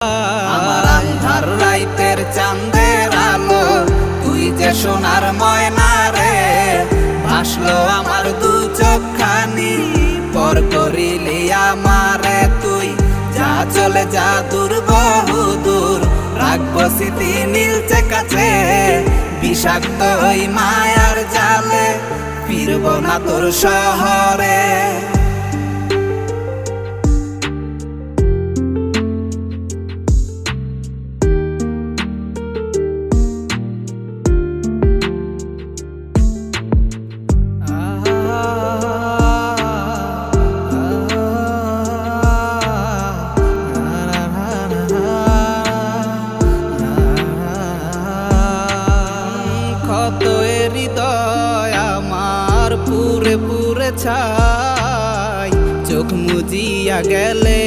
আমার আন্ধার রাইতের চাঁদের আলো, তুই যে সোনার ময়না রে। ভাসলো আমার দু চোখখানি, পর করিলি আমারে তুই। যা চলে যা দূর বহু দূর, রাখবো স্মৃতি নীলচে কাছে। বিষাক্ত ওই মায়ার জালে, ফিরবো না তোর শহরে। ক্ষত হৃদয় আমার পুরে পুরে ছাই, চোখ মুজিয়া গেলে